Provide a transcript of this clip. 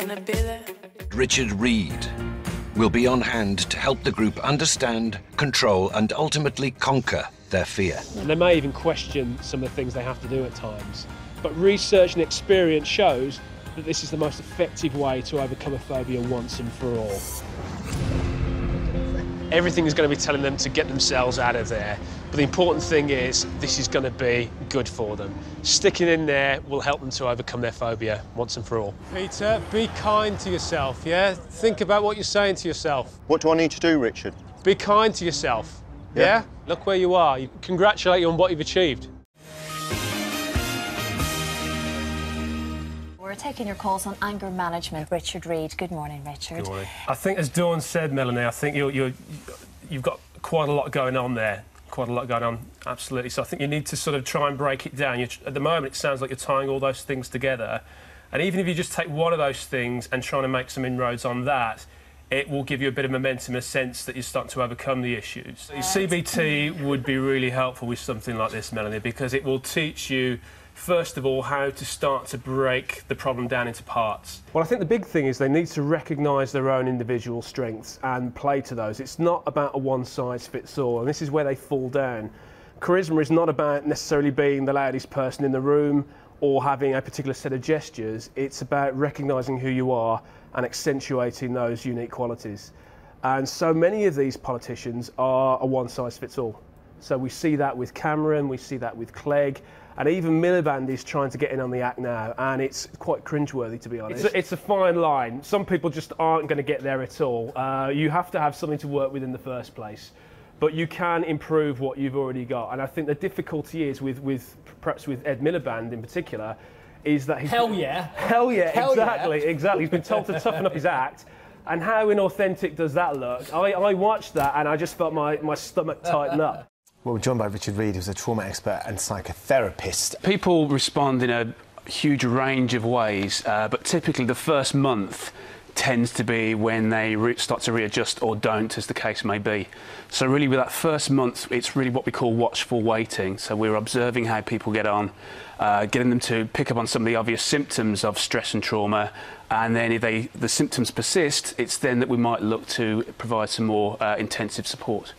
gonna be there. Richard Reid will be on hand to help the group understand, control and ultimately conquer their fear. And they may even question some of the things they have to do at times. But research and experience shows that this is the most effective way to overcome a phobia once and for all. Everything is going to be telling them to get themselves out of there. But the important thing is this is going to be good for them. Sticking in there will help them to overcome their phobia once and for all. Peter, be kind to yourself, yeah? Think about what you're saying to yourself. What do I need to do, Richard? Be kind to yourself, yeah? Look where you are. Congratulate you on what you've achieved. We're taking your calls on anger management. Richard Reid. Good morning, Richard. Good morning. I think, as Dawn said, Melanie, I think you've got quite a lot going on there. Quite a lot going on, absolutely. So I think you need to sort of try and break it down. At the moment, it sounds like you're tying all those things together. And even if you just take one of those things and trying to make some inroads on that, it will give you a bit of momentum, a sense that you're starting to overcome the issues. CBT would be really helpful with something like this, Melanie, because it will teach you, first of all, how to start to break the problem down into parts. Well, I think the big thing is they need to recognise their own individual strengths and play to those. It's not about a one-size-fits-all, and this is where they fall down. Charisma is not about necessarily being the loudest person in the room or having a particular set of gestures. It's about recognising who you are and accentuating those unique qualities. And so many of these politicians are a one-size-fits-all. So we see that with Cameron, we see that with Clegg, and even Miliband is trying to get in on the act now, and it's quite cringeworthy, to be honest. It's a fine line. Some people just aren't going to get there at all. You have to have something to work with in the first place, but you can improve what you've already got. And I think the difficulty is perhaps with Ed Miliband in particular, is that he's... Hell yeah, exactly. He's been told to toughen up his act. And how inauthentic does that look? I watched that and I just felt my stomach tighten up. Well, we're joined by Richard Reid, who's a trauma expert and psychotherapist. People respond in a huge range of ways, but typically the first month tends to be when they start to readjust or don't, as the case may be. So really with that first month, it's really what we call watchful waiting. So we're observing how people get on, getting them to pick up on some of the obvious symptoms of stress and trauma, and then if the symptoms persist, it's then that we might look to provide some more intensive support.